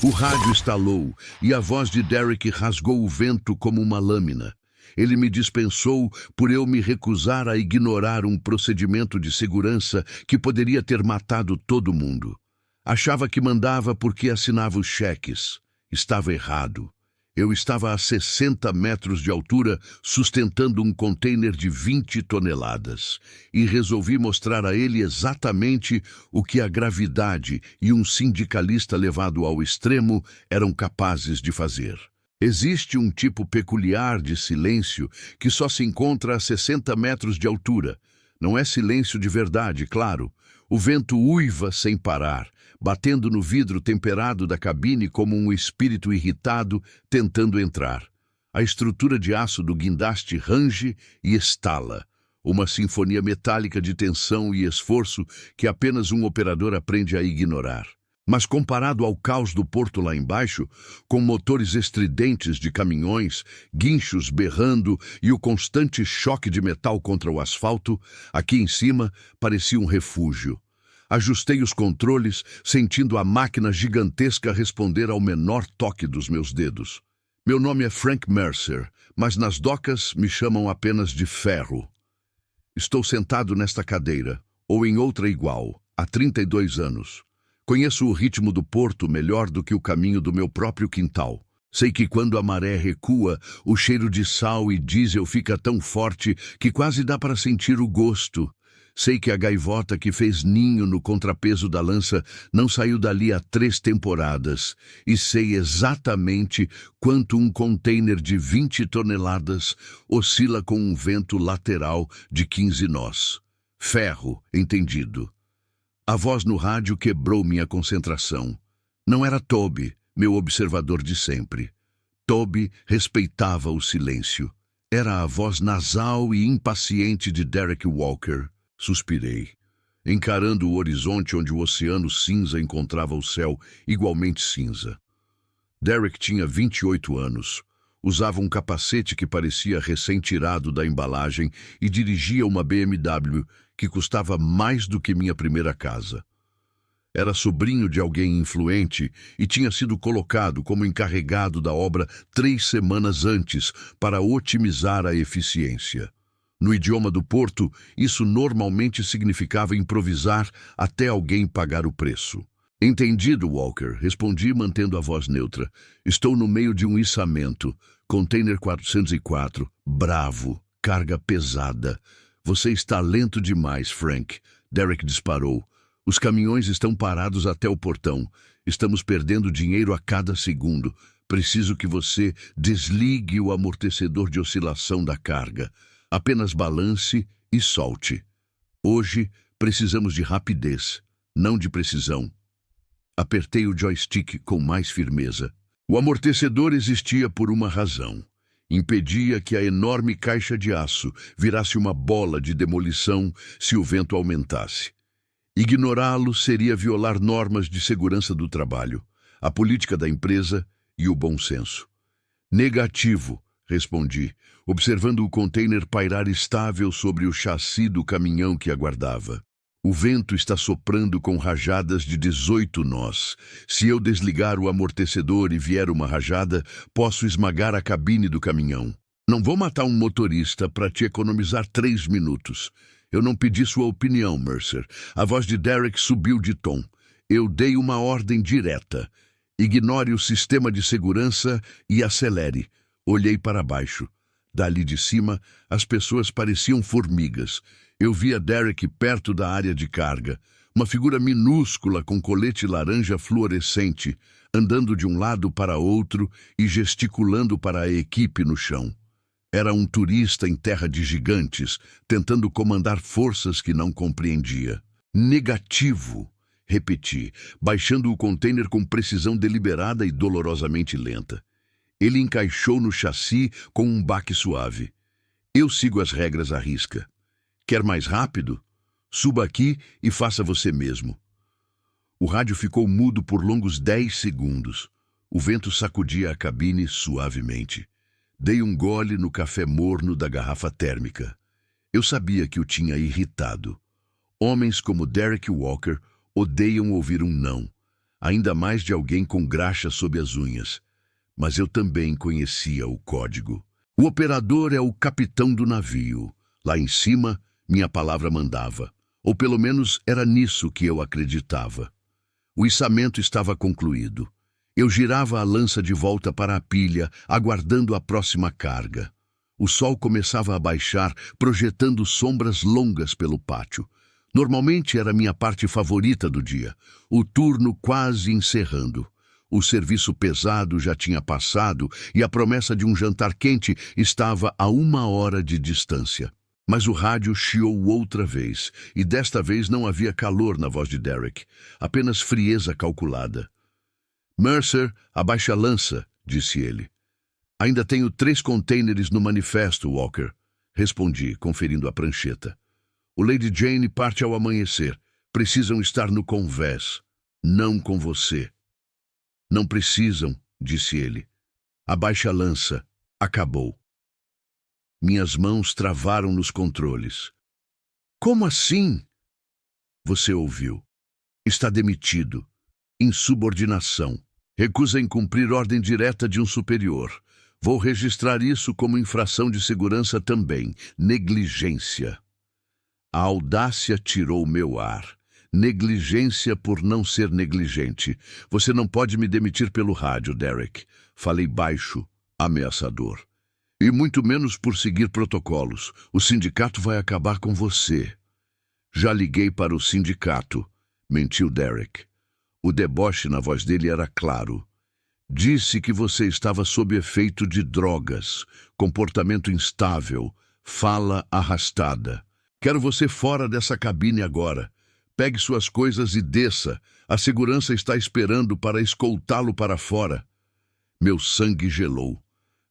O rádio estalou e a voz de Derek rasgou o vento como uma lâmina. Ele me dispensou por eu me recusar a ignorar um procedimento de segurança que poderia ter matado todo mundo. Achava que mandava porque assinava os cheques. Estava errado. Eu estava a 60 metros de altura, sustentando um container de 20 toneladas, e resolvi mostrar a ele exatamente o que a gravidade e um sindicalista levado ao extremo eram capazes de fazer. Existe um tipo peculiar de silêncio que só se encontra a 60 metros de altura. Não é silêncio de verdade, claro. O vento uiva sem parar, batendo no vidro temperado da cabine como um espírito irritado tentando entrar. A estrutura de aço do guindaste range e estala, uma sinfonia metálica de tensão e esforço que apenas um operador aprende a ignorar. Mas comparado ao caos do porto lá embaixo, com motores estridentes de caminhões, guinchos berrando e o constante choque de metal contra o asfalto, aqui em cima parecia um refúgio. Ajustei os controles, sentindo a máquina gigantesca responder ao menor toque dos meus dedos. Meu nome é Frank Mercer, mas nas docas me chamam apenas de Ferro. Estou sentado nesta cadeira, ou em outra igual, há 32 anos. Conheço o ritmo do porto melhor do que o caminho do meu próprio quintal. Sei que quando a maré recua, o cheiro de sal e diesel fica tão forte que quase dá para sentir o gosto. Sei que a gaivota que fez ninho no contrapeso da lança não saiu dali há 3 temporadas. E sei exatamente quanto um container de 20 toneladas oscila com um vento lateral de 15 nós. Ferro, entendido. A voz no rádio quebrou minha concentração. Não era Toby, meu observador de sempre. Toby respeitava o silêncio. Era a voz nasal e impaciente de Derek Walker. Suspirei, encarando o horizonte onde o oceano cinza encontrava o céu igualmente cinza. Derek tinha 28 anos. Usava um capacete que parecia recém-tirado da embalagem e dirigia uma BMW que custava mais do que minha primeira casa. Era sobrinho de alguém influente e tinha sido colocado como encarregado da obra 3 semanas antes para otimizar a eficiência. No idioma do Porto, isso normalmente significava improvisar até alguém pagar o preço. Entendido, Walker, respondi mantendo a voz neutra. Estou no meio de um içamento. Container 404, bravo, carga pesada. Você está lento demais, Frank. Derek disparou. Os caminhões estão parados até o portão. Estamos perdendo dinheiro a cada segundo. Preciso que você desligue o amortecedor de oscilação da carga. Apenas balance e solte. Hoje precisamos de rapidez, não de precisão. Apertei o joystick com mais firmeza. O amortecedor existia por uma razão. Impedia que a enorme caixa de aço virasse uma bola de demolição se o vento aumentasse. Ignorá-lo seria violar normas de segurança do trabalho, a política da empresa e o bom senso. Negativo, respondi, observando o container pairar estável sobre o chassi do caminhão que aguardava. O vento está soprando com rajadas de 18 nós. Se eu desligar o amortecedor e vier uma rajada, posso esmagar a cabine do caminhão. Não vou matar um motorista para te economizar 3 minutos. Eu não pedi sua opinião, Mercer. A voz de Derek subiu de tom. Eu dei uma ordem direta. Ignore o sistema de segurança e acelere. Olhei para baixo. Dali de cima, as pessoas pareciam formigas. Eu via Derek perto da área de carga, uma figura minúscula com colete laranja fluorescente, andando de um lado para outro e gesticulando para a equipe no chão. Era um turista em terra de gigantes, tentando comandar forças que não compreendia. Negativo, repeti, baixando o container com precisão deliberada e dolorosamente lenta. Ele encaixou no chassi com um baque suave. Eu sigo as regras à risca. Quer mais rápido? Suba aqui e faça você mesmo. O rádio ficou mudo por longos 10 segundos. O vento sacudia a cabine suavemente. Dei um gole no café morno da garrafa térmica. Eu sabia que o tinha irritado. Homens como Derek Walker odeiam ouvir um não. ainda mais de alguém com graxa sob as unhas. Mas eu também conhecia o código. O operador é o capitão do navio. Lá em cima, minha palavra mandava. Ou pelo menos era nisso que eu acreditava. O içamento estava concluído. Eu girava a lança de volta para a pilha, aguardando a próxima carga. O sol começava a baixar, projetando sombras longas pelo pátio. Normalmente era minha parte favorita do dia, o turno quase encerrando. O serviço pesado já tinha passado e a promessa de um jantar quente estava a 1 hora de distância. Mas o rádio chiou outra vez, e desta vez não havia calor na voz de Derek, apenas frieza calculada. "Mercer, abaixe a lança", disse ele. "Ainda tenho 3 contêineres no manifesto, Walker", respondi, conferindo a prancheta. "O Lady Jane parte ao amanhecer. Precisam estar no convés, não com você." "Não precisam", disse ele. "Abaixe a lança. Acabou." Minhas mãos travaram nos controles. "Como assim?" "Você ouviu. Está demitido. Insubordinação. Recusa em cumprir ordem direta de um superior. Vou registrar isso como infração de segurança também. Negligência." A audácia tirou meu ar. Negligência por não ser negligente. "Você não pode me demitir pelo rádio, Derek." Falei baixo, ameaçador. "E muito menos por seguir protocolos. O sindicato vai acabar com você." "Já liguei para o sindicato", mentiu Derek. O deboche na voz dele era claro. "Disse que você estava sob efeito de drogas, comportamento instável, fala arrastada. Quero você fora dessa cabine agora. Pegue suas coisas e desça. A segurança está esperando para escoltá-lo para fora." Meu sangue gelou.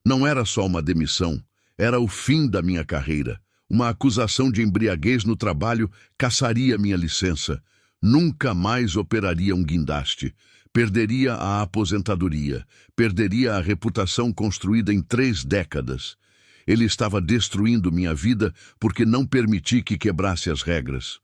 Não era só uma demissão, era o fim da minha carreira. Uma acusação de embriaguez no trabalho cassaria minha licença. Nunca mais operaria um guindaste. Perderia a aposentadoria. Perderia a reputação construída em 3 décadas. Ele estava destruindo minha vida porque não permiti que quebrasse as regras.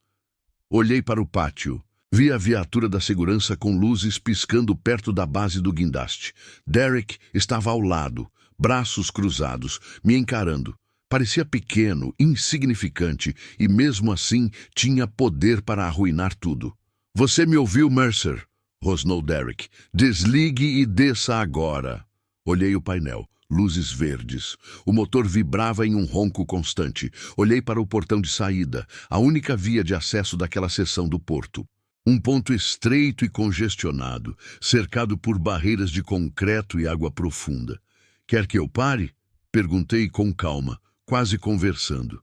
Olhei para o pátio. Vi a viatura da segurança com luzes piscando perto da base do guindaste. Derek estava ao lado, braços cruzados, me encarando. Parecia pequeno, insignificante, e mesmo assim tinha poder para arruinar tudo. "Você me ouviu, Mercer?" rosnou Derek. "Desligue e desça agora." Olhei o painel. Luzes verdes. O motor vibrava em um ronco constante. Olhei para o portão de saída, a única via de acesso daquela seção do porto. Um ponto estreito e congestionado, cercado por barreiras de concreto e água profunda. "Quer que eu pare?" Perguntei com calma, quase conversando.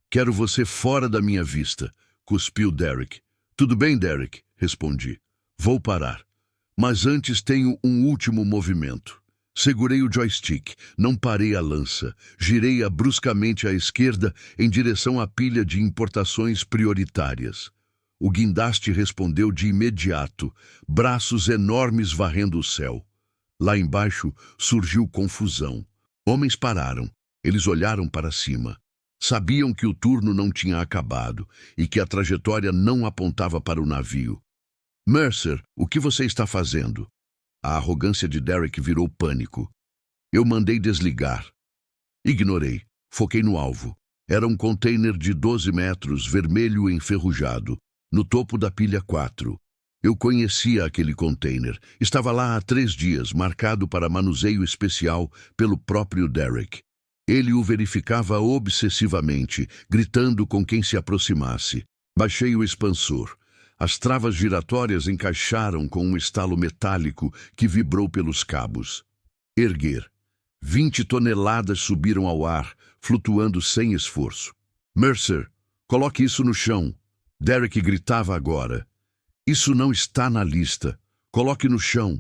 "Quero você fora da minha vista", cuspiu Derek. "Tudo bem, Derek", respondi. "Vou parar. Mas antes tenho um último movimento." Segurei o joystick, não parei a lança. Girei-a bruscamente à esquerda em direção à pilha de importações prioritárias. O guindaste respondeu de imediato, braços enormes varrendo o céu. Lá embaixo surgiu confusão. Homens pararam. Eles olharam para cima. Sabiam que o turno não tinha acabado e que a trajetória não apontava para o navio. "Mercer, o que você está fazendo?" A arrogância de Derek virou pânico. "Eu mandei desligar." Ignorei. Foquei no alvo. Era um container de 12 metros, vermelho enferrujado, no topo da pilha 4. Eu conhecia aquele container. Estava lá há 3 dias, marcado para manuseio especial pelo próprio Derek. Ele o verificava obsessivamente, gritando com quem se aproximasse. Baixei o expansor. As travas giratórias encaixaram com um estalo metálico que vibrou pelos cabos. Erguer. 20 toneladas subiram ao ar, flutuando sem esforço. "Mercer, coloque isso no chão." Derek gritava agora. "Isso não está na lista. Coloque no chão."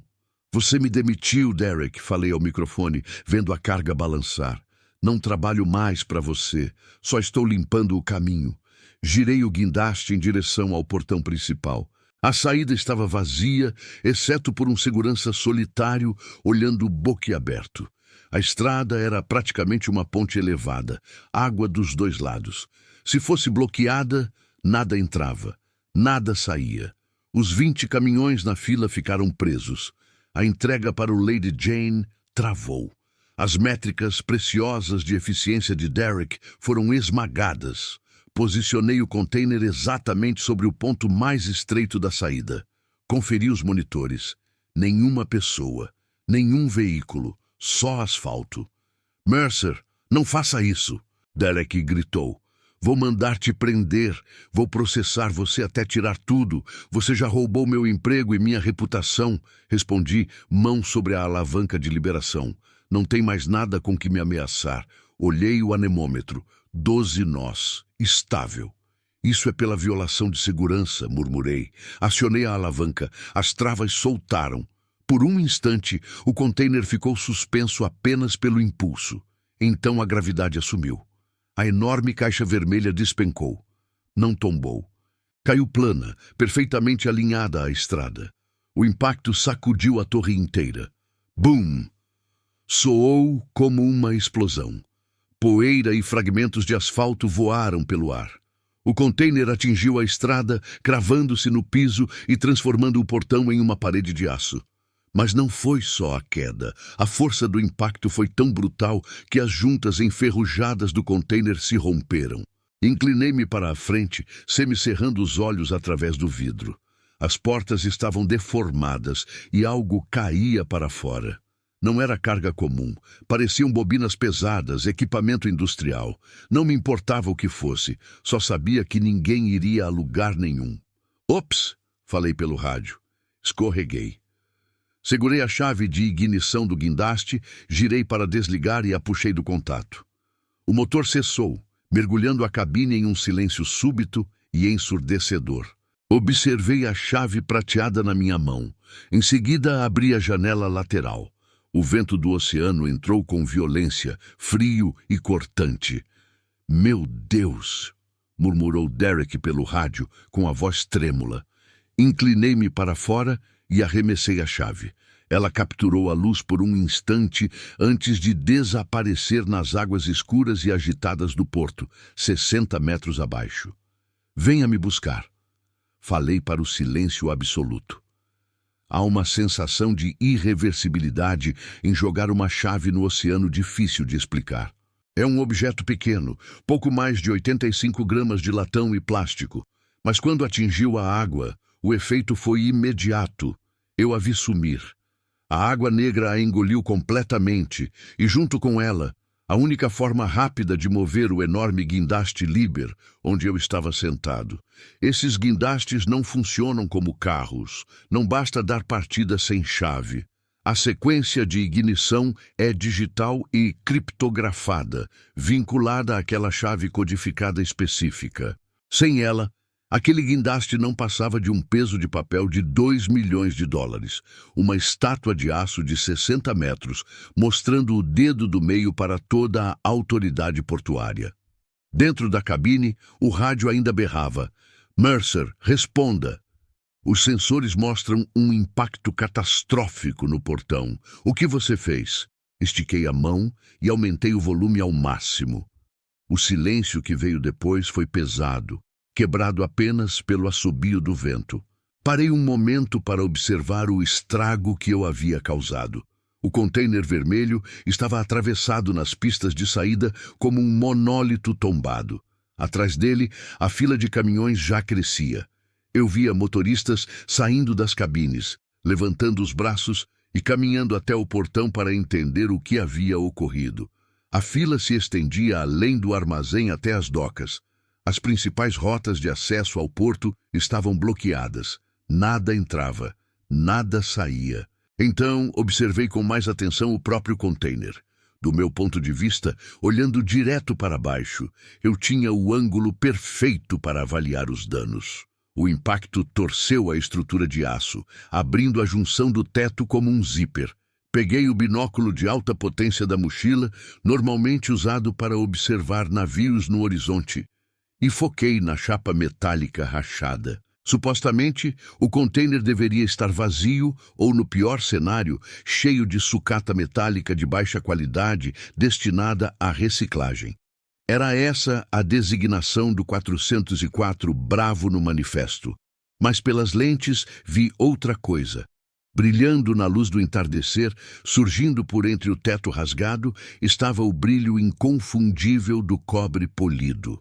"Você me demitiu, Derek", falei ao microfone, vendo a carga balançar. "Não trabalho mais para você. Só estou limpando o caminho." Girei o guindaste em direção ao portão principal. A saída estava vazia, exceto por um segurança solitário olhando boquiaberto. A estrada era praticamente uma ponte elevada, água dos 2 lados. Se fosse bloqueada, nada entrava, nada saía. Os 20 caminhões na fila ficaram presos. A entrega para o Lady Jane travou. As métricas preciosas de eficiência de Derek foram esmagadas. Posicionei o container exatamente sobre o ponto mais estreito da saída. Conferi os monitores. Nenhuma pessoa, nenhum veículo, só asfalto. Mercer, não faça isso, Derek gritou. Vou mandar te prender, vou processar você até tirar tudo. Você já roubou meu emprego e minha reputação, respondi, mão sobre a alavanca de liberação. Não tem mais nada com que me ameaçar. Olhei o anemômetro. 12 nós. Estável. Isso é pela violação de segurança, murmurei. Acionei a alavanca. As travas soltaram. Por um instante, o container ficou suspenso apenas pelo impulso. Então a gravidade assumiu. A enorme caixa vermelha despencou. Não tombou. Caiu plana, perfeitamente alinhada à estrada. O impacto sacudiu a torre inteira. Bum! Soou como uma explosão. Poeira e fragmentos de asfalto voaram pelo ar. O container atingiu a estrada, cravando-se no piso e transformando o portão em uma parede de aço. Mas não foi só a queda. A força do impacto foi tão brutal que as juntas enferrujadas do container se romperam. Inclinei-me para a frente, semicerrando os olhos através do vidro. As portas estavam deformadas e algo caía para fora. Não era carga comum. Pareciam bobinas pesadas, equipamento industrial. Não me importava o que fosse. Só sabia que ninguém iria a lugar nenhum. Ops! Falei pelo rádio. Escorreguei. Segurei a chave de ignição do guindaste, girei para desligar e a puxei do contato. O motor cessou, mergulhando a cabine em um silêncio súbito e ensurdecedor. Observei a chave prateada na minha mão. Em seguida, abri a janela lateral. O vento do oceano entrou com violência, frio e cortante. Meu Deus! Murmurou Derek pelo rádio, com a voz trêmula. Inclinei-me para fora e arremessei a chave. Ela capturou a luz por um instante antes de desaparecer nas águas escuras e agitadas do porto, 60 metros abaixo. Venha me buscar. Falei para o silêncio absoluto. Há uma sensação de irreversibilidade em jogar uma chave no oceano difícil de explicar. É um objeto pequeno, pouco mais de 85 gramas de latão e plástico, mas quando atingiu a água, o efeito foi imediato. Eu a vi sumir. A água negra a engoliu completamente e, junto com ela, a única forma rápida de mover o enorme guindaste Liber, onde eu estava sentado. Esses guindastes não funcionam como carros. Não basta dar partida sem chave. A sequência de ignição é digital e criptografada, vinculada àquela chave codificada específica. Sem ela, aquele guindaste não passava de um peso de papel de 2 milhões de dólares, uma estátua de aço de 60 metros, mostrando o dedo do meio para toda a autoridade portuária. Dentro da cabine, o rádio ainda berrava. Mercer, responda. Os sensores mostram um impacto catastrófico no portão. O que você fez? Estiquei a mão e aumentei o volume ao máximo. O silêncio que veio depois foi pesado, quebrado apenas pelo assobio do vento. Parei um momento para observar o estrago que eu havia causado. O container vermelho estava atravessado nas pistas de saída como um monólito tombado. Atrás dele, a fila de caminhões já crescia. Eu via motoristas saindo das cabines, levantando os braços e caminhando até o portão para entender o que havia ocorrido. A fila se estendia além do armazém até as docas. As principais rotas de acesso ao porto estavam bloqueadas. Nada entrava, nada saía. Então, observei com mais atenção o próprio container. Do meu ponto de vista, olhando direto para baixo, eu tinha o ângulo perfeito para avaliar os danos. O impacto torceu a estrutura de aço, abrindo a junção do teto como um zíper. Peguei o binóculo de alta potência da mochila, normalmente usado para observar navios no horizonte, e foquei na chapa metálica rachada. Supostamente, o container deveria estar vazio ou, no pior cenário, cheio de sucata metálica de baixa qualidade destinada à reciclagem. Era essa a designação do 404 Bravo no manifesto. Mas pelas lentes vi outra coisa. Brilhando na luz do entardecer, surgindo por entre o teto rasgado, estava o brilho inconfundível do cobre polido.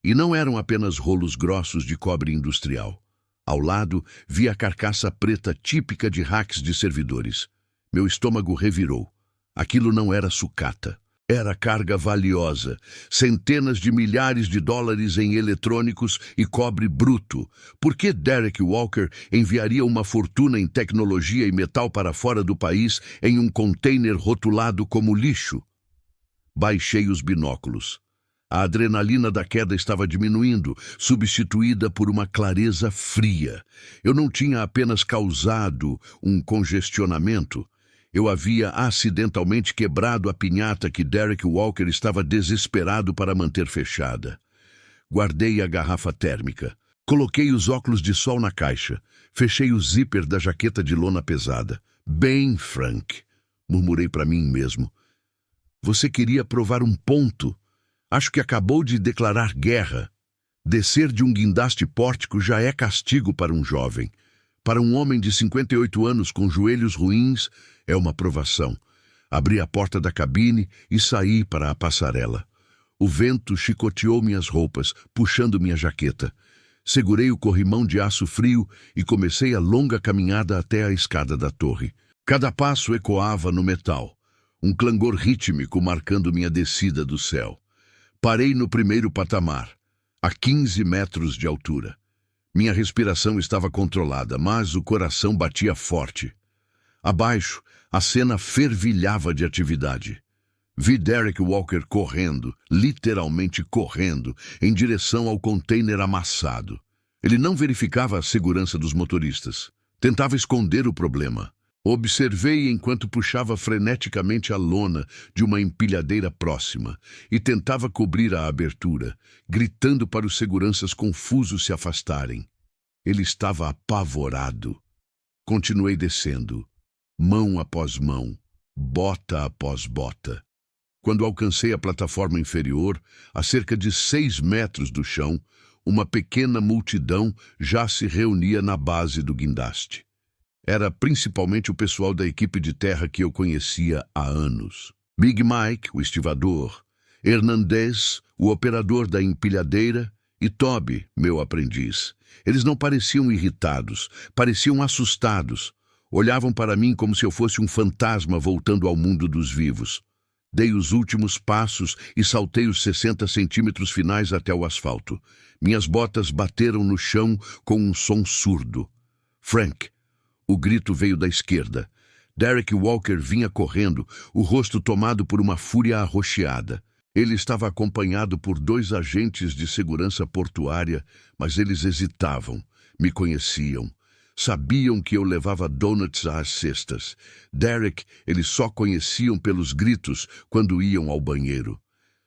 E não eram apenas rolos grossos de cobre industrial. Ao lado, vi a carcaça preta típica de racks de servidores. Meu estômago revirou. Aquilo não era sucata. Era carga valiosa, centenas de milhares de dólares em eletrônicos e cobre bruto. Por que Derek Walker enviaria uma fortuna em tecnologia e metal para fora do país em um container rotulado como lixo? Baixei os binóculos. A adrenalina da queda estava diminuindo, substituída por uma clareza fria. Eu não tinha apenas causado um congestionamento. Eu havia acidentalmente quebrado a pinhata que Derek Walker estava desesperado para manter fechada. Guardei a garrafa térmica. Coloquei os óculos de sol na caixa. Fechei o zíper da jaqueta de lona pesada. Bem, Frank, murmurei para mim mesmo. Você queria provar um ponto. Acho que acabou de declarar guerra. Descer de um guindaste pórtico já é castigo para um jovem. Para um homem de 58 anos com joelhos ruins, é uma provação. Abri a porta da cabine e saí para a passarela. O vento chicoteou minhas roupas, puxando minha jaqueta. Segurei o corrimão de aço frio e comecei a longa caminhada até a escada da torre. Cada passo ecoava no metal, um clangor rítmico marcando minha descida do céu. Parei no primeiro patamar, a 15 metros de altura. Minha respiração estava controlada, mas o coração batia forte. Abaixo, a cena fervilhava de atividade. Vi Derek Walker correndo, literalmente correndo, em direção ao container amassado. Ele não verificava a segurança dos motoristas. Tentava esconder o problema. Observei enquanto puxava freneticamente a lona de uma empilhadeira próxima e tentava cobrir a abertura, gritando para os seguranças confusos se afastarem. Ele estava apavorado. Continuei descendo, mão após mão, bota após bota. Quando alcancei a plataforma inferior, a cerca de 6 metros do chão, uma pequena multidão já se reunia na base do guindaste. Era principalmente o pessoal da equipe de terra que eu conhecia há anos. Big Mike, o estivador, Hernandez, o operador da empilhadeira, e Toby, meu aprendiz. Eles não pareciam irritados, pareciam assustados. Olhavam para mim como se eu fosse um fantasma voltando ao mundo dos vivos. Dei os últimos passos e saltei os 60 centímetros finais até o asfalto. Minhas botas bateram no chão com um som surdo. Frank! O grito veio da esquerda. Derek Walker vinha correndo, o rosto tomado por uma fúria arroxeada. Ele estava acompanhado por 2 agentes de segurança portuária, mas eles hesitavam, me conheciam. Sabiam que eu levava donuts às cestas. Derek, eles só conheciam pelos gritos quando iam ao banheiro.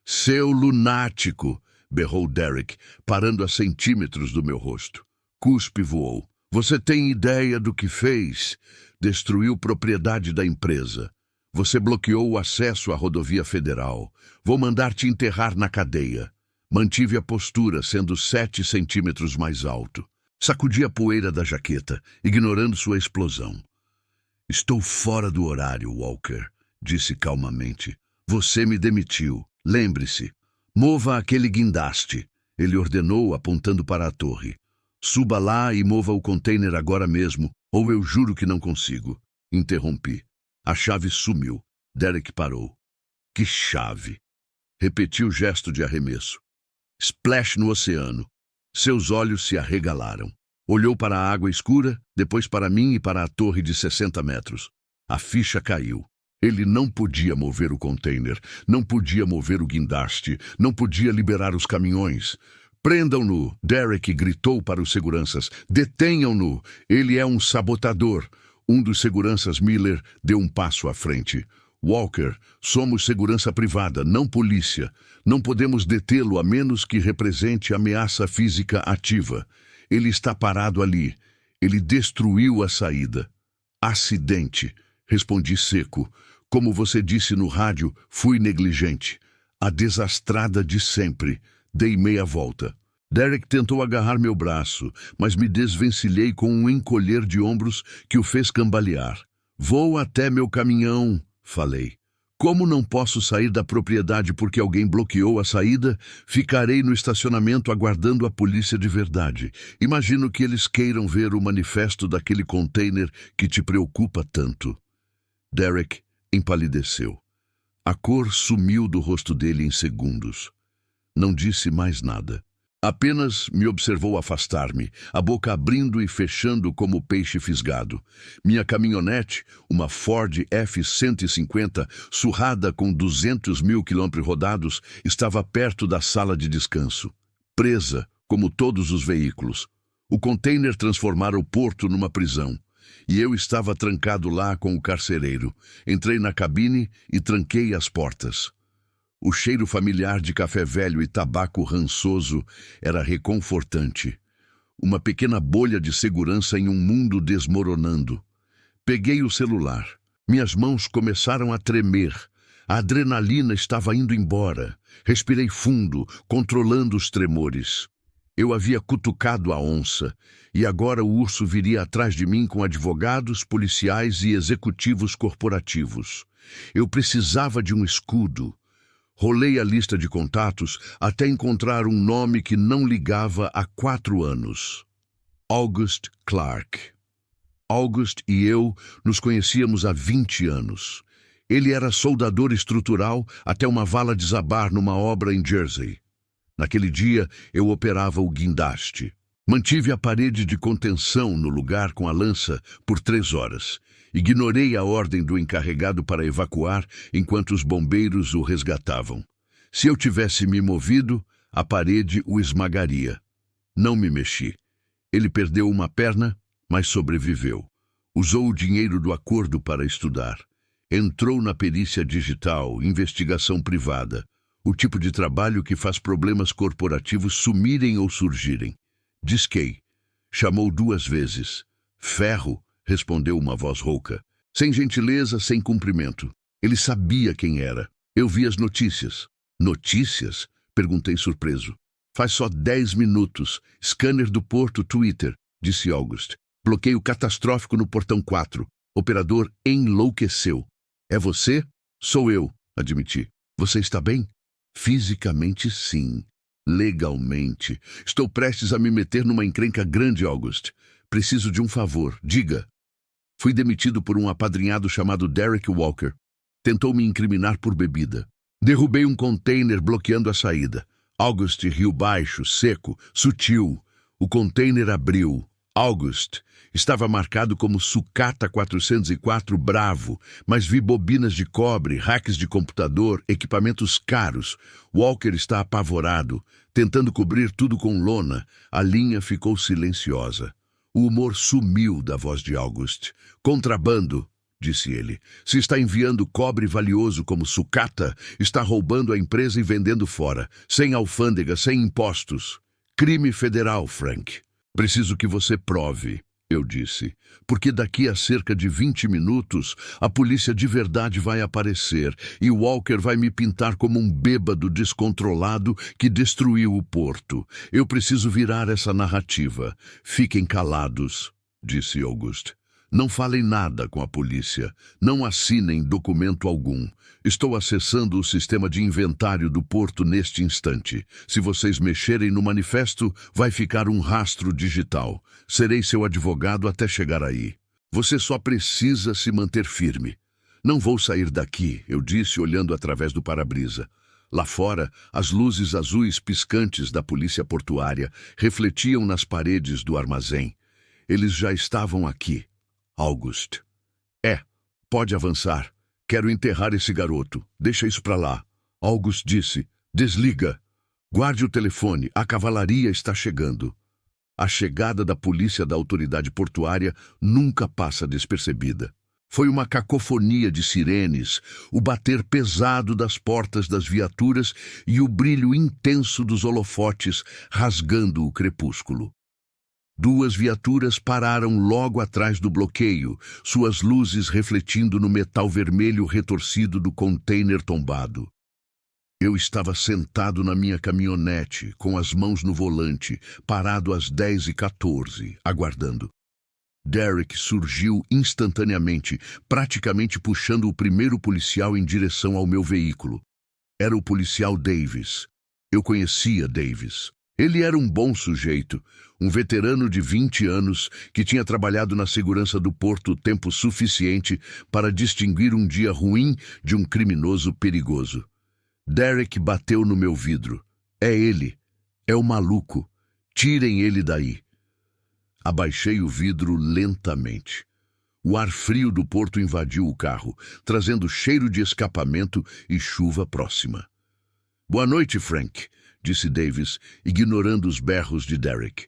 "Seu lunático!" berrou Derek, parando a centímetros do meu rosto. Cuspe voou. "Você tem ideia do que fez? Destruiu propriedade da empresa. Você bloqueou o acesso à rodovia federal. Vou mandar te enterrar na cadeia." Mantive a postura, sendo 7 centímetros mais alto. Sacudi a poeira da jaqueta, ignorando sua explosão. "Estou fora do horário, Walker", disse calmamente. "Você me demitiu. Lembre-se. Mova aquele guindaste", ele ordenou, apontando para a torre. "Suba lá e mova o container agora mesmo, ou eu juro que não consigo." Interrompi. A chave sumiu. Derek parou. "Que chave?" Repeti o gesto de arremesso. Splash no oceano. Seus olhos se arregalaram. Olhou para a água escura, depois para mim e para a torre de 60 metros. A ficha caiu. Ele não podia mover o container, não podia mover o guindaste, não podia liberar os caminhões. "Prendam-no!" Derek gritou para os seguranças. "Detenham-no! Ele é um sabotador!" Um dos seguranças, Miller, deu um passo à frente. "Walker, somos segurança privada, não polícia. Não podemos detê-lo a menos que represente ameaça física ativa. Ele está parado ali. Ele destruiu a saída." "Acidente", respondi seco. "Como você disse no rádio, fui negligente. A desastrada de sempre." Dei meia volta. Derek tentou agarrar meu braço, mas me desvencilhei com um encolher de ombros que o fez cambalear. Vou até meu caminhão, falei. Como não posso sair da propriedade porque alguém bloqueou a saída, ficarei no estacionamento aguardando a polícia de verdade. Imagino que eles queiram ver o manifesto daquele container que te preocupa tanto. Derek empalideceu. A cor sumiu do rosto dele em segundos. Não disse mais nada. Apenas me observou afastar-me, a boca abrindo e fechando como peixe fisgado. Minha caminhonete, uma Ford F-150, surrada com 200 mil quilômetros rodados, estava perto da sala de descanso. Presa, como todos os veículos. O container transformara o porto numa prisão. E eu estava trancado lá com o carcereiro. Entrei na cabine e tranquei as portas. O cheiro familiar de café velho e tabaco rançoso era reconfortante. Uma pequena bolha de segurança em um mundo desmoronando. Peguei o celular. Minhas mãos começaram a tremer. A adrenalina estava indo embora. Respirei fundo, controlando os tremores. Eu havia cutucado a onça, e agora o urso viria atrás de mim com advogados, policiais e executivos corporativos. Eu precisava de um escudo. Rolei a lista de contatos até encontrar um nome que não ligava há 4 anos. August Clark. August e eu nos conhecíamos há 20 anos. Ele era soldador estrutural até uma vala desabar numa obra em Jersey. Naquele dia, eu operava o guindaste. Mantive a parede de contenção no lugar com a lança por 3 horas. Ignorei a ordem do encarregado para evacuar enquanto os bombeiros o resgatavam. Se eu tivesse me movido, a parede o esmagaria. Não me mexi. Ele perdeu uma perna, mas sobreviveu. Usou o dinheiro do acordo para estudar. Entrou na perícia digital, investigação privada. O tipo de trabalho que faz problemas corporativos sumirem ou surgirem. Disquei. Chamou 2 vezes. Ferro, respondeu uma voz rouca. Sem gentileza, sem cumprimento. Ele sabia quem era. Eu vi as notícias. Notícias? Perguntei surpreso. Faz só 10 minutos. Scanner do porto Twitter, disse August. Bloqueio catastrófico no portão 4. Operador enlouqueceu. É você? Sou eu, admiti. Você está bem? Fisicamente, sim. Legalmente. Estou prestes a me meter numa encrenca grande, August. Preciso de um favor. Diga. Fui demitido por um apadrinhado chamado Derek Walker. Tentou me incriminar por bebida. Derrubei um container bloqueando a saída. August riu baixo, seco, sutil. O container abriu. August estava marcado como Sucata 404 Bravo, mas vi bobinas de cobre, hacks de computador, equipamentos caros. Walker está apavorado, tentando cobrir tudo com lona. A linha ficou silenciosa. O humor sumiu da voz de August. Contrabando, disse ele. Se está enviando cobre valioso como sucata, está roubando a empresa e vendendo fora, sem alfândega, sem impostos. Crime federal, Frank. Preciso que você prove, eu disse, porque daqui a cerca de 20 minutos a polícia de verdade vai aparecer e Walker vai me pintar como um bêbado descontrolado que destruiu o porto. Eu preciso virar essa narrativa. Fiquem calados, disse August. Não falem nada com a polícia. Não assinem documento algum. Estou acessando o sistema de inventário do porto neste instante. Se vocês mexerem no manifesto, vai ficar um rastro digital. Serei seu advogado até chegar aí. Você só precisa se manter firme. Não vou sair daqui, eu disse olhando através do para-brisa. Lá fora, as luzes azuis piscantes da polícia portuária refletiam nas paredes do armazém. Eles já estavam aqui. August. Pode avançar. Quero enterrar esse garoto. Deixa isso pra lá. August disse. Desliga. Guarde o telefone. A cavalaria está chegando. A chegada da polícia da autoridade portuária nunca passa despercebida. Foi uma cacofonia de sirenes, o bater pesado das portas das viaturas e o brilho intenso dos holofotes rasgando o crepúsculo. 2 viaturas pararam logo atrás do bloqueio, suas luzes refletindo no metal vermelho retorcido do container tombado. Eu estava sentado na minha caminhonete, com as mãos no volante, parado às 10h14, aguardando. Derek surgiu instantaneamente, praticamente puxando o primeiro policial em direção ao meu veículo. Era o policial Davis. Eu conhecia Davis. Ele era um bom sujeito, um veterano de 20 anos que tinha trabalhado na segurança do porto tempo suficiente para distinguir um dia ruim de um criminoso perigoso. Derek bateu no meu vidro. É ele. É o maluco. Tirem ele daí. Abaixei o vidro lentamente. O ar frio do porto invadiu o carro, trazendo cheiro de escapamento e chuva próxima. Boa noite, Frank, disse Davis, ignorando os berros de Derek.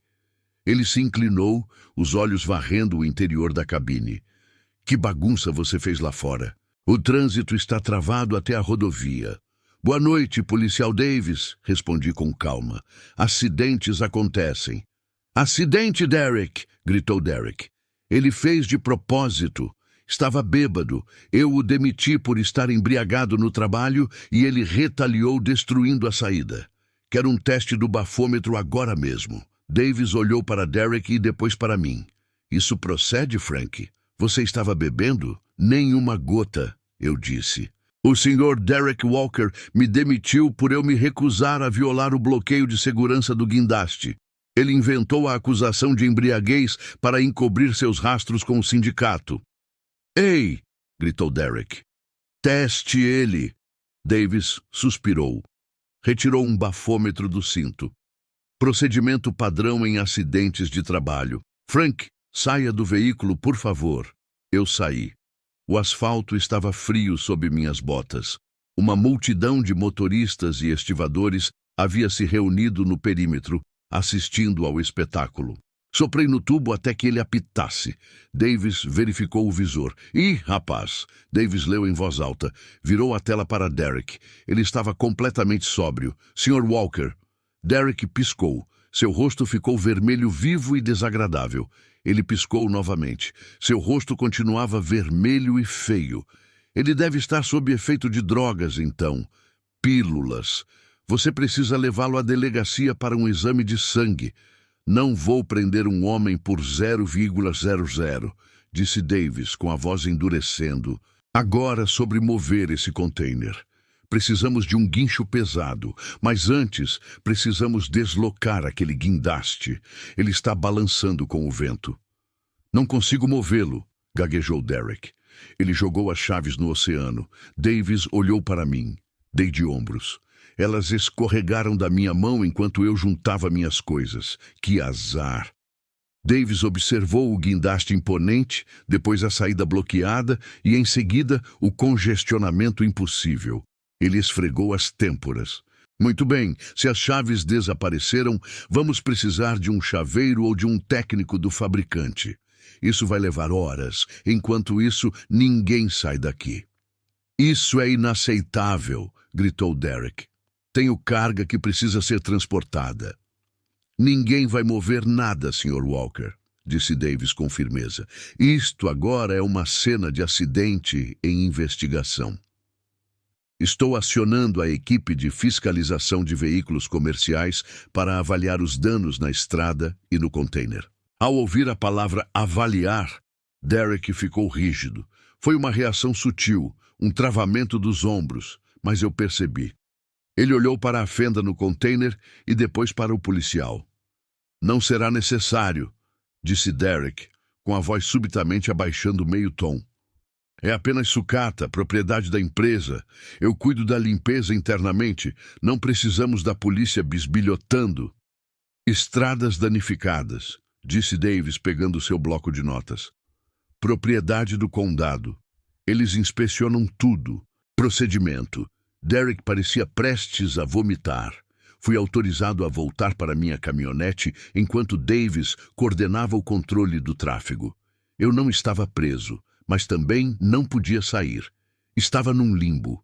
Ele se inclinou, os olhos varrendo o interior da cabine. Que bagunça você fez lá fora? O trânsito está travado até a rodovia. Boa noite, policial Davis, respondi com calma. Acidentes acontecem. Acidente, Derek, gritou Derek. Ele fez de propósito. Estava bêbado. Eu o demiti por estar embriagado no trabalho e ele retaliou destruindo a saída. Quero um teste do bafômetro agora mesmo. Davis olhou para Derek e depois para mim. Isso procede, Frank? Você estava bebendo? Nenhuma gota, eu disse. O Sr. Derek Walker me demitiu por eu me recusar a violar o bloqueio de segurança do guindaste. Ele inventou a acusação de embriaguez para encobrir seus rastros com o sindicato. Ei! Gritou Derek. Teste ele! Davis suspirou. Retirou um bafômetro do cinto. Procedimento padrão em acidentes de trabalho. Frank, saia do veículo, por favor. Eu saí. O asfalto estava frio sob minhas botas. Uma multidão de motoristas e estivadores havia se reunido no perímetro, assistindo ao espetáculo. Soprei no tubo até que ele apitasse. Davis verificou o visor. Ih, rapaz! Davis leu em voz alta. Virou a tela para Derek. Ele estava completamente sóbrio. Sr. Walker. Derek piscou. Seu rosto ficou vermelho vivo e desagradável. Ele piscou novamente. Seu rosto continuava vermelho e feio. Ele deve estar sob efeito de drogas, então. Pílulas. Você precisa levá-lo à delegacia para um exame de sangue. Não vou prender um homem por 0,00, disse Davis, com a voz endurecendo. Agora sobre mover esse container. Precisamos de um guincho pesado, mas antes precisamos deslocar aquele guindaste. Ele está balançando com o vento. Não consigo movê-lo, gaguejou Derek. Ele jogou as chaves no oceano. Davis olhou para mim. Dei de ombros. Elas escorregaram da minha mão enquanto eu juntava minhas coisas. Que azar! Davis observou o guindaste imponente, depois a saída bloqueada e, em seguida, o congestionamento impossível. Ele esfregou as têmporas. Muito bem, se as chaves desapareceram, vamos precisar de um chaveiro ou de um técnico do fabricante. Isso vai levar horas. Enquanto isso, ninguém sai daqui. Isso é inaceitável, gritou Derek. Tenho carga que precisa ser transportada. Ninguém vai mover nada, Sr. Walker, disse Davis com firmeza. Isto agora é uma cena de acidente em investigação. Estou acionando a equipe de fiscalização de veículos comerciais para avaliar os danos na estrada e no container. Ao ouvir a palavra avaliar, Derek ficou rígido. Foi uma reação sutil, um travamento dos ombros, mas eu percebi. Ele olhou para a fenda no container e depois para o policial. Não será necessário, disse Derek, com a voz subitamente abaixando meio tom. É apenas sucata, propriedade da empresa. Eu cuido da limpeza internamente. Não precisamos da polícia bisbilhotando. Estradas danificadas, disse Davis, pegando seu bloco de notas. Propriedade do condado. Eles inspecionam tudo. Procedimento. Derek parecia prestes a vomitar. Fui autorizado a voltar para minha caminhonete enquanto Davis coordenava o controle do tráfego. Eu não estava preso, mas também não podia sair. Estava num limbo.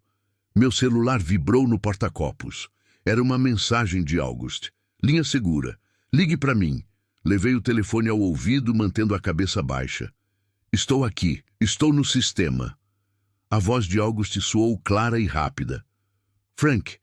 Meu celular vibrou no porta-copos. Era uma mensagem de August. Linha segura. Ligue para mim. Levei o telefone ao ouvido, mantendo a cabeça baixa. Estou aqui. Estou no sistema. A voz de August soou clara e rápida. Frank,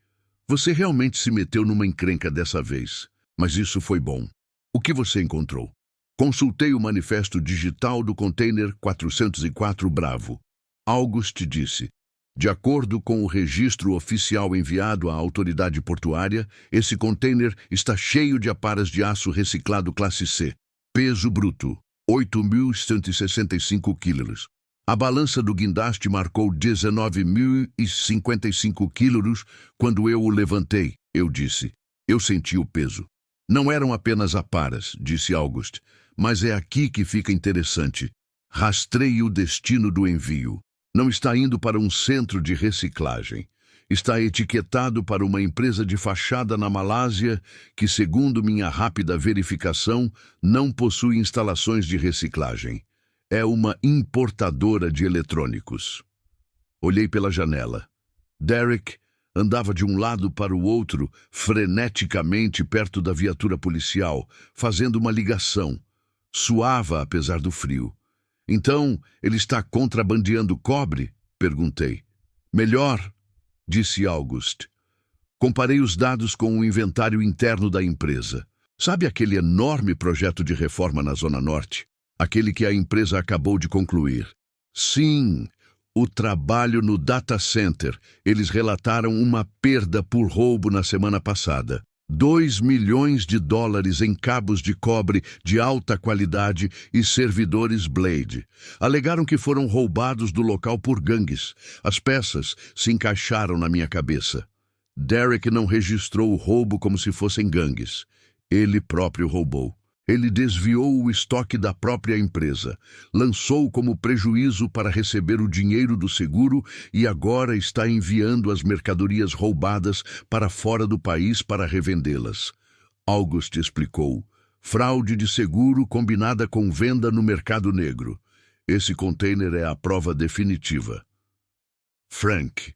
Você realmente se meteu numa encrenca dessa vez, mas isso foi bom. O que você encontrou? Consultei o manifesto digital do container 404 Bravo. August disse: de acordo com o registro oficial enviado à autoridade portuária, esse container está cheio de aparas de aço reciclado classe C. Peso bruto, 8.165 quilos. A balança do guindaste marcou 19.055 quilos quando eu o levantei, eu disse. Eu senti o peso. Não eram apenas aparas, disse August, mas é aqui que fica interessante. Rastreie o destino do envio. Não está indo para um centro de reciclagem. Está etiquetado para uma empresa de fachada na Malásia que, segundo minha rápida verificação, não possui instalações de reciclagem. É uma importadora de eletrônicos. Olhei pela janela. Derek andava de um lado para o outro, freneticamente perto da viatura policial, fazendo uma ligação. Suava apesar do frio. Então, ele está contrabandeando cobre? Perguntei. Melhor, disse August. Comparei os dados com o inventário interno da empresa. Sabe aquele enorme projeto de reforma na Zona Norte? Aquele que a empresa acabou de concluir. Sim, o trabalho no data center. Eles relataram uma perda por roubo na semana passada. 2 milhões de dólares em cabos de cobre de alta qualidade e servidores Blade. Alegaram que foram roubados do local por gangues. As peças se encaixaram na minha cabeça. Derek não registrou o roubo como se fossem gangues. Ele próprio roubou. Ele desviou o estoque da própria empresa, lançou como prejuízo para receber o dinheiro do seguro e agora está enviando as mercadorias roubadas para fora do país para revendê-las. August explicou. Fraude de seguro combinada com venda no mercado negro. Esse container é a prova definitiva. Frank.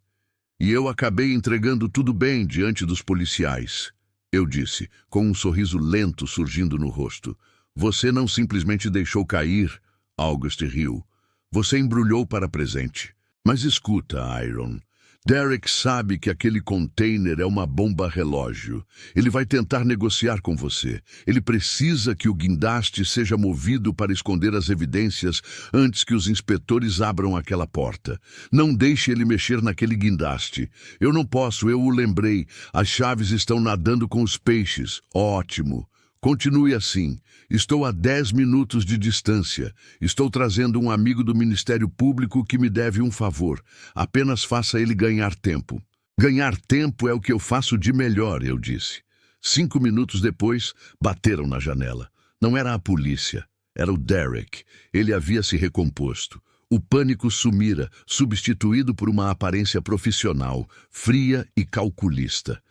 E eu acabei entregando tudo bem diante dos policiais. Eu disse, com um sorriso lento surgindo no rosto. Você não simplesmente deixou cair, August riu. Você embrulhou para presente. Mas escuta, Iron. Derek sabe que aquele container é uma bomba relógio. Ele vai tentar negociar com você. Ele precisa que o guindaste seja movido para esconder as evidências antes que os inspetores abram aquela porta. Não deixe ele mexer naquele guindaste. Eu não posso, eu o lembrei. As chaves estão nadando com os peixes. Ótimo. Continue assim. Estou a 10 minutos de distância. Estou trazendo um amigo do Ministério Público que me deve um favor. Apenas faça ele ganhar tempo. Ganhar tempo é o que eu faço de melhor, eu disse. 5 minutos depois, bateram na janela. Não era a polícia, era o Derek. Ele havia se recomposto. O pânico sumira, substituído por uma aparência profissional, fria e calculista.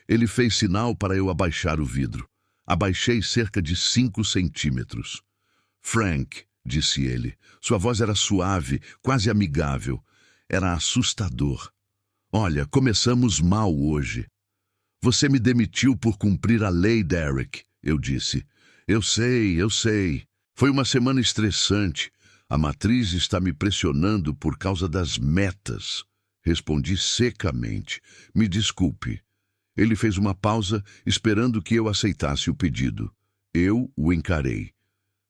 Ele fez sinal para eu abaixar o vidro. Abaixei cerca de 5 centímetros. Frank, disse ele. Sua voz era suave, quase amigável. Era assustador. Olha, começamos mal hoje. Você me demitiu por cumprir a lei, Derek, eu disse. Eu sei. Foi uma semana estressante. A matriz está me pressionando por causa das metas. Respondi secamente. Me desculpe. Ele fez uma pausa, esperando que eu aceitasse o pedido. Eu o encarei.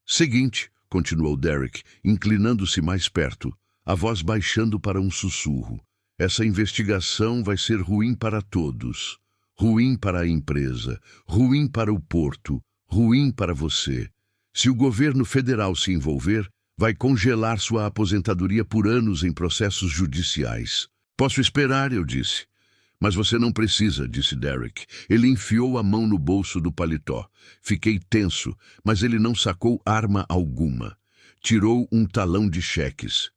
Seguinte, continuou Derek, inclinando-se mais perto, a voz baixando para um sussurro. Essa investigação vai ser ruim para todos. Ruim para a empresa, ruim para o porto, ruim para você. Se o governo federal se envolver, vai congelar sua aposentadoria por anos em processos judiciais. Posso esperar, eu disse. Mas você não precisa, disse Derek. Ele enfiou a mão no bolso do paletó. Fiquei tenso, mas ele não sacou arma alguma. Tirou um talão de cheques.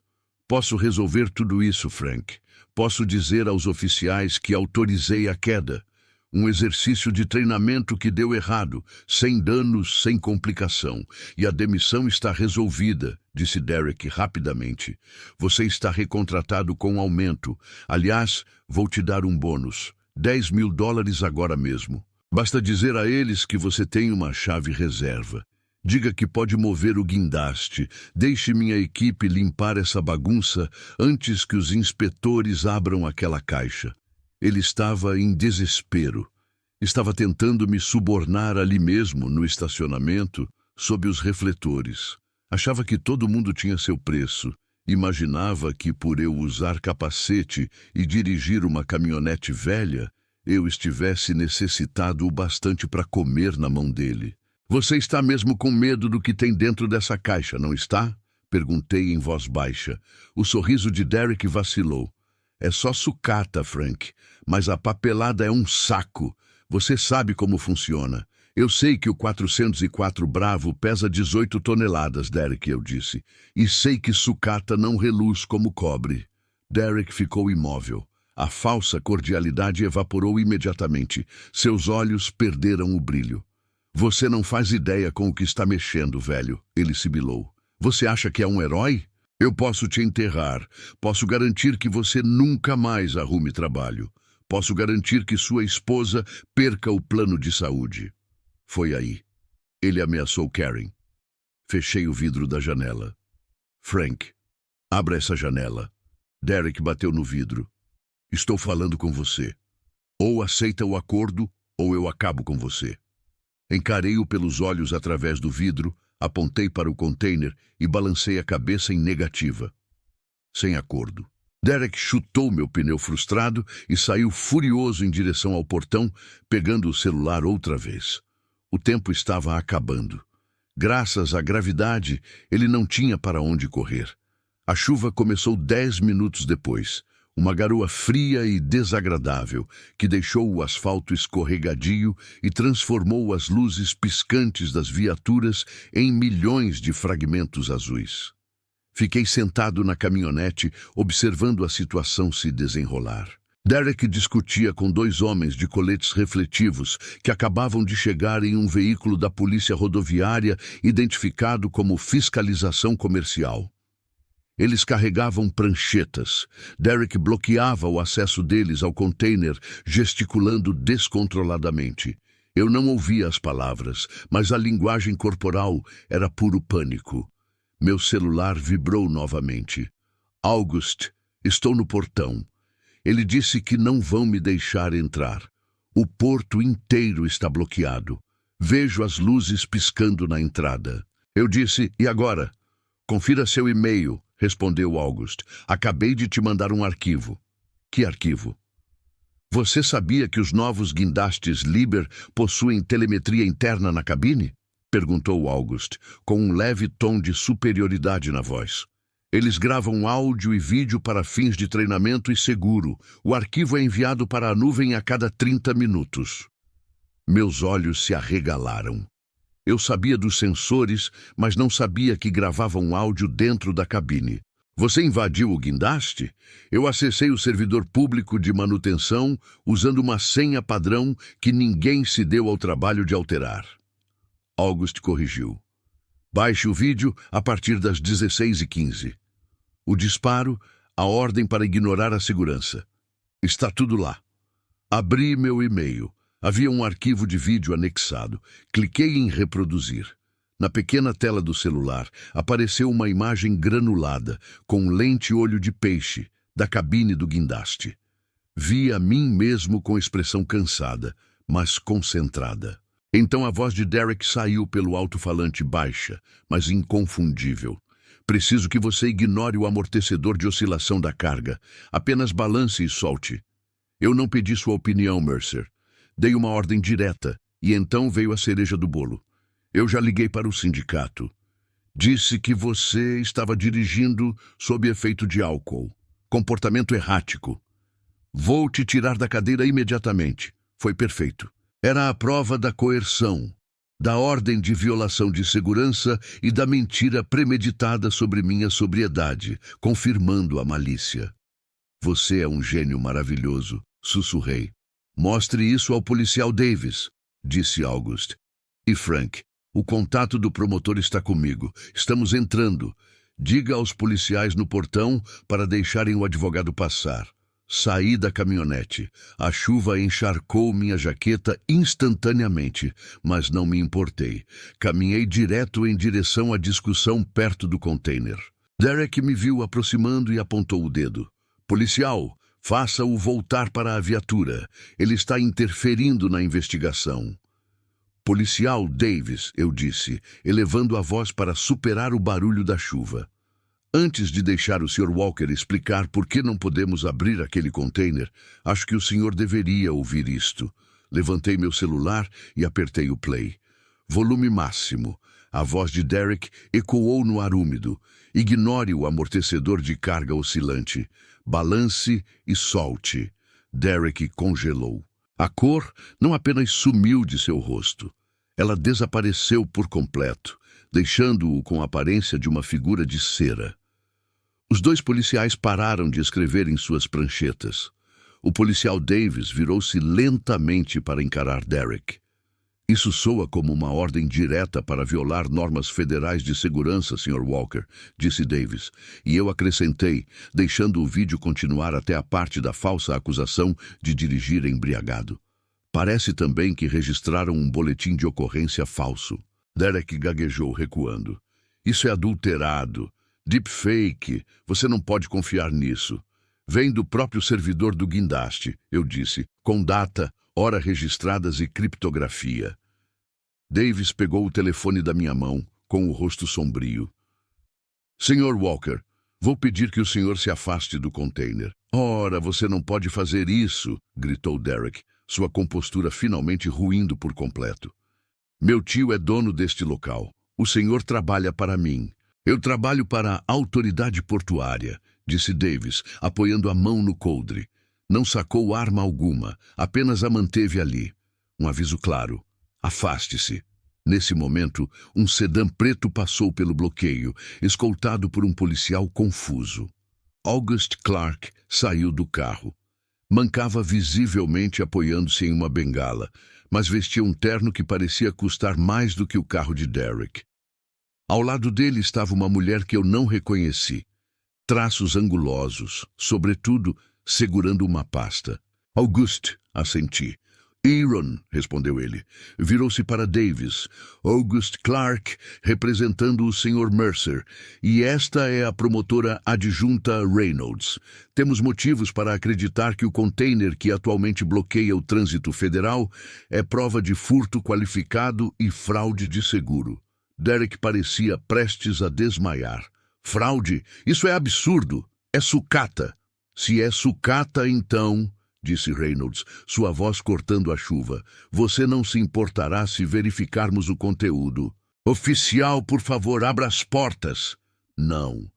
Posso resolver tudo isso, Frank. Posso dizer aos oficiais que autorizei a queda. Um exercício de treinamento que deu errado, sem danos, sem complicação. E a demissão está resolvida, disse Derek rapidamente. Você está recontratado com aumento. Aliás, vou te dar um bônus. 10 mil dólares agora mesmo. Basta dizer a eles que você tem uma chave reserva. Diga que pode mover o guindaste. Deixe minha equipe limpar essa bagunça antes que os inspetores abram aquela caixa. Ele estava em desespero. Estava tentando me subornar ali mesmo, no estacionamento, sob os refletores. Achava que todo mundo tinha seu preço. Imaginava que, por eu usar capacete e dirigir uma caminhonete velha, eu estivesse necessitado o bastante para comer na mão dele. Você está mesmo com medo do que tem dentro dessa caixa, não está? Perguntei em voz baixa. O sorriso de Derek vacilou. É só sucata, Frank, mas a papelada é um saco. Você sabe como funciona. Eu sei que o 404 Bravo pesa 18 toneladas, Derek, eu disse. E sei que sucata não reluz como cobre. Derek ficou imóvel. A falsa cordialidade evaporou imediatamente. Seus olhos perderam o brilho. Você não faz ideia com o que está mexendo, velho, ele sibilou. Você acha que é um herói? Eu posso te enterrar. Posso garantir que você nunca mais arrume trabalho. Posso garantir que sua esposa perca o plano de saúde. Foi aí. Ele ameaçou Karen. Fechei o vidro da janela. Frank, abra essa janela. Derek bateu no vidro. Estou falando com você. Ou aceita o acordo, ou eu acabo com você. Encarei-o pelos olhos através do vidro, apontei para o container e balancei a cabeça em negativa. Sem acordo. Derek chutou meu pneu frustrado e saiu furioso em direção ao portão, pegando o celular outra vez. O tempo estava acabando. Graças à gravidade, ele não tinha para onde correr. A chuva começou 10 minutos depois. Uma garoa fria e desagradável que deixou o asfalto escorregadio e transformou as luzes piscantes das viaturas em milhões de fragmentos azuis. Fiquei sentado na caminhonete, observando a situação se desenrolar. Derek discutia com dois homens de coletes refletivos que acabavam de chegar em um veículo da polícia rodoviária identificado como fiscalização comercial. Eles carregavam pranchetas. Derek bloqueava o acesso deles ao container, gesticulando descontroladamente. Eu não ouvia as palavras, mas a linguagem corporal era puro pânico. Meu celular vibrou novamente. August, estou no portão. Ele disse que não vão me deixar entrar. O porto inteiro está bloqueado. Vejo as luzes piscando na entrada. Eu disse, e agora? Confira seu e-mail, respondeu August. Acabei de te mandar um arquivo. Que arquivo? Você sabia que os novos guindastes Liber possuem telemetria interna na cabine? Perguntou August, com um leve tom de superioridade na voz. Eles gravam áudio e vídeo para fins de treinamento e seguro. O arquivo é enviado para a nuvem a cada 30 minutos. Meus olhos se arregalaram. Eu sabia dos sensores, mas não sabia que gravavam áudio dentro da cabine. Você invadiu o guindaste? Eu acessei o servidor público de manutenção usando uma senha padrão que ninguém se deu ao trabalho de alterar. August corrigiu. Baixe o vídeo a partir das 16h15. O disparo, a ordem para ignorar a segurança. Está tudo lá. Abri meu e-mail. Havia um arquivo de vídeo anexado. Cliquei em reproduzir. Na pequena tela do celular, apareceu uma imagem granulada, com lente olho de peixe, da cabine do guindaste. Vi a mim mesmo com expressão cansada, mas concentrada. Então a voz de Derek saiu pelo alto-falante baixa, mas inconfundível. Preciso que você ignore o amortecedor de oscilação da carga. Apenas balance e solte. Eu não pedi sua opinião, Mercer. Dei uma ordem direta, e então veio a cereja do bolo. Eu já liguei para o sindicato. Disse que você estava dirigindo sob efeito de álcool. Comportamento errático. Vou te tirar da cadeira imediatamente. Foi perfeito. Era a prova da coerção, da ordem de violação de segurança e da mentira premeditada sobre minha sobriedade, confirmando a malícia. Você é um gênio maravilhoso, sussurrei. Mostre isso ao policial Davis, disse August. E Frank, o contato do promotor está comigo. Estamos entrando. Diga aos policiais no portão para deixarem o advogado passar. Saí da caminhonete. A chuva encharcou minha jaqueta instantaneamente, mas não me importei. Caminhei direto em direção à discussão perto do container. Derek me viu aproximando e apontou o dedo. Policial, Faça-o voltar para a viatura. Ele está interferindo na investigação. Policial Davis, eu disse, elevando a voz para superar o barulho da chuva. Antes de deixar o Sr. Walker explicar por que não podemos abrir aquele container, acho que o senhor deveria ouvir isto. Levantei meu celular e apertei o play. Volume máximo. A voz de Derek ecoou no ar úmido. Ignore o amortecedor de carga oscilante. Balance e solte. Derek congelou. A cor não apenas sumiu de seu rosto. Ela desapareceu por completo, deixando-o com a aparência de uma figura de cera. Os dois policiais pararam de escrever em suas pranchetas. O policial Davis virou-se lentamente para encarar Derek. Isso soa como uma ordem direta para violar normas federais de segurança, Sr. Walker, disse Davis, e eu acrescentei, deixando o vídeo continuar até a parte da falsa acusação de dirigir embriagado. Parece também que registraram um boletim de ocorrência falso. Derek gaguejou, recuando. Isso é adulterado. Deepfake. Você não pode confiar nisso. Vem do próprio servidor do guindaste, eu disse, com data, hora registradas e criptografia. Davis pegou o telefone da minha mão, com o rosto sombrio. Sr. Walker, vou pedir que o senhor se afaste do container. Ora, você não pode fazer isso, gritou Derek, sua compostura finalmente ruindo por completo. Meu tio é dono deste local. O senhor trabalha para mim. Eu trabalho para a autoridade portuária, disse Davis, apoiando a mão no coldre. Não sacou arma alguma, apenas a manteve ali. Um aviso claro. Afaste-se. Nesse momento, um sedã preto passou pelo bloqueio, escoltado por um policial confuso. August Clark saiu do carro. Mancava visivelmente apoiando-se em uma bengala, mas vestia um terno que parecia custar mais do que o carro de Derek. Ao lado dele estava uma mulher que eu não reconheci. Traços angulosos, sobretudo, segurando uma pasta. August, assenti. Aaron, respondeu ele. Virou-se para Davis. August Clark, representando o Sr. Mercer. E esta é a promotora adjunta Reynolds. Temos motivos para acreditar que o container que atualmente bloqueia o trânsito federal é prova de furto qualificado e fraude de seguro. Derek parecia prestes a desmaiar. Fraude? Isso é absurdo. É sucata. Se é sucata, então, disse Reynolds, sua voz cortando a chuva, você não se importará se verificarmos o conteúdo. Oficial, por favor, abra as portas. Não.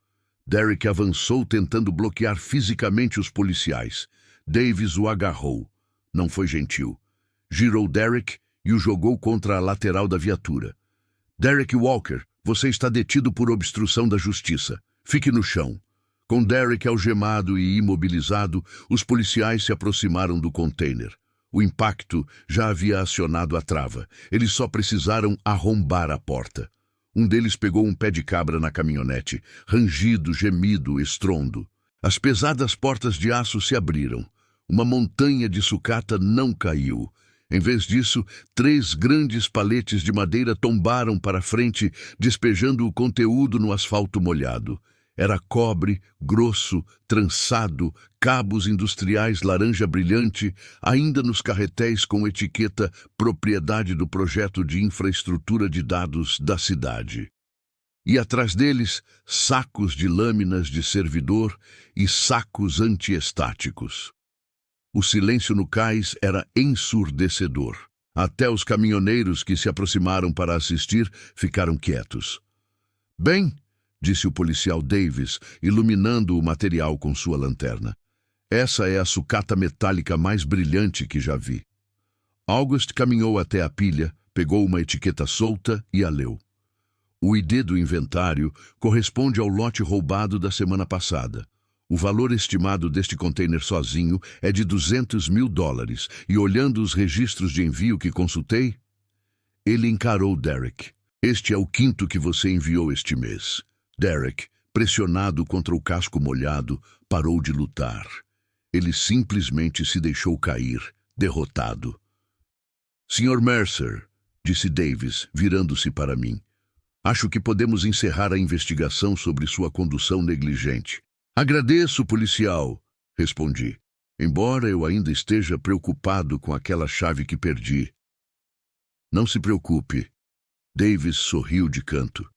Derek avançou tentando bloquear fisicamente os policiais. Davis o agarrou. Não foi gentil. Girou Derek e o jogou contra a lateral da viatura. Derek Walker, você está detido por obstrução da justiça. Fique no chão. Com Derek algemado e imobilizado, os policiais se aproximaram do container. O impacto já havia acionado a trava. Eles só precisaram arrombar a porta. Um deles pegou um pé de cabra na caminhonete. Rangido, gemido, estrondo. As pesadas portas de aço se abriram. Uma montanha de sucata não caiu. Em vez disso, 3 grandes paletes de madeira tombaram para frente, despejando o conteúdo no asfalto molhado. Era cobre, grosso, trançado, cabos industriais laranja brilhante, ainda nos carretéis com etiqueta propriedade do projeto de infraestrutura de dados da cidade. E atrás deles, sacos de lâminas de servidor e sacos antiestáticos. O silêncio no cais era ensurdecedor. Até os caminhoneiros que se aproximaram para assistir ficaram quietos. Bem, disse o policial Davis, iluminando o material com sua lanterna. Essa é a sucata metálica mais brilhante que já vi. August caminhou até a pilha, pegou uma etiqueta solta e a leu. O ID do inventário corresponde ao lote roubado da semana passada. O valor estimado deste container sozinho é de $200 mil, e olhando os registros de envio que consultei, ele encarou Derek. Este é o 5º que você enviou este mês. Derek, pressionado contra o casco molhado, parou de lutar. Ele simplesmente se deixou cair, derrotado. Sr. Mercer, disse Davis, virando-se para mim, acho que podemos encerrar a investigação sobre sua condução negligente. Agradeço, policial, respondi. embora eu ainda esteja preocupado com aquela chave que perdi. Não se preocupe. Davis sorriu de canto.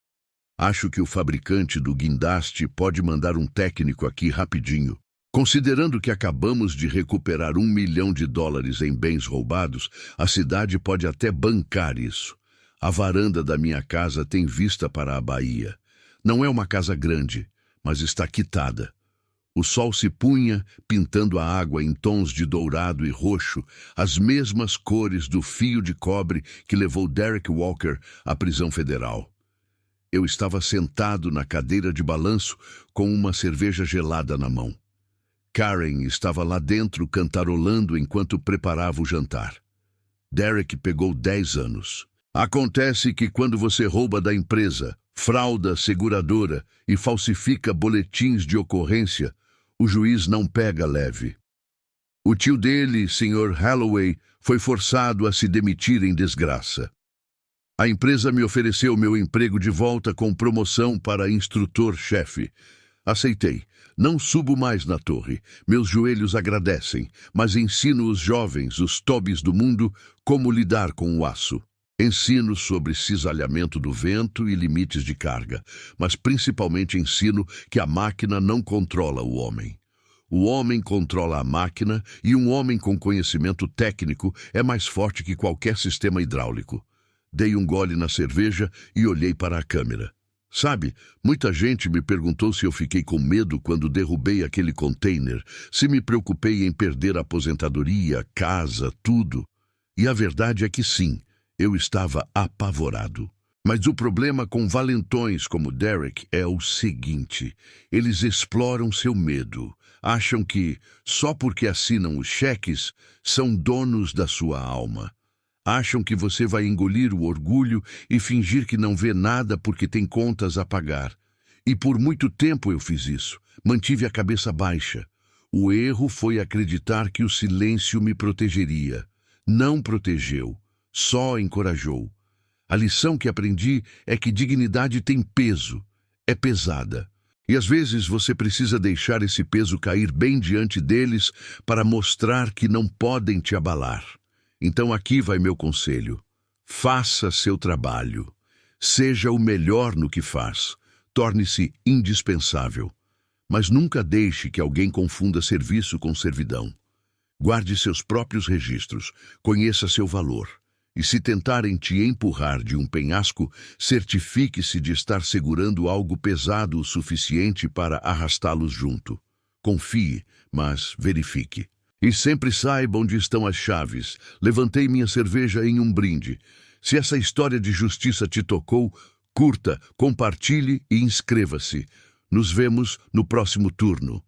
Acho que o fabricante do guindaste pode mandar um técnico aqui rapidinho. Considerando que acabamos de recuperar $1 milhão em bens roubados, a cidade pode até bancar isso. A varanda da minha casa tem vista para a baía. Não é uma casa grande, mas está quitada. O sol se punha, pintando a água em tons de dourado e roxo, as mesmas cores do fio de cobre que levou Derek Walker à prisão federal. Eu estava sentado na cadeira de balanço com uma cerveja gelada na mão. Karen estava lá dentro cantarolando enquanto preparava o jantar. Derek pegou 10 anos. Acontece que quando você rouba da empresa, frauda seguradora e falsifica boletins de ocorrência, o juiz não pega leve. O tio dele, Sr. Holloway, foi forçado a se demitir em desgraça. A empresa me ofereceu meu emprego de volta com promoção para instrutor-chefe. Aceitei. Não subo mais na torre. Meus joelhos agradecem, mas ensino os jovens, os Tobys do mundo, como lidar com o aço. Ensino sobre cisalhamento do vento e limites de carga, mas principalmente ensino que a máquina não controla o homem. O homem controla a máquina e um homem com conhecimento técnico é mais forte que qualquer sistema hidráulico. Dei um gole na cerveja e olhei para a câmera. Sabe, muita gente me perguntou se eu fiquei com medo quando derrubei aquele container, se me preocupei em perder a aposentadoria, casa, tudo. E a verdade é que sim, eu estava apavorado. Mas o problema com valentões como Derek é o seguinte: eles exploram seu medo. Acham que, só porque assinam os cheques, são donos da sua alma. Acham que você vai engolir o orgulho e fingir que não vê nada porque tem contas a pagar. E por muito tempo eu fiz isso. Mantive a cabeça baixa. O erro foi acreditar que o silêncio me protegeria. Não protegeu, só encorajou. A lição que aprendi é que dignidade tem peso, é pesada. E às vezes você precisa deixar esse peso cair bem diante deles para mostrar que não podem te abalar. Então aqui vai meu conselho. Faça seu trabalho. Seja o melhor no que faz. Torne-se indispensável. Mas nunca deixe que alguém confunda serviço com servidão. Guarde seus próprios registros. Conheça seu valor. E se tentarem te empurrar de um penhasco, certifique-se de estar segurando algo pesado o suficiente para arrastá-los junto. Confie, mas verifique. E sempre saiba onde estão as chaves. Levantei minha cerveja em um brinde. Se essa história de justiça te tocou, curta, compartilhe e inscreva-se. Nos vemos no próximo turno.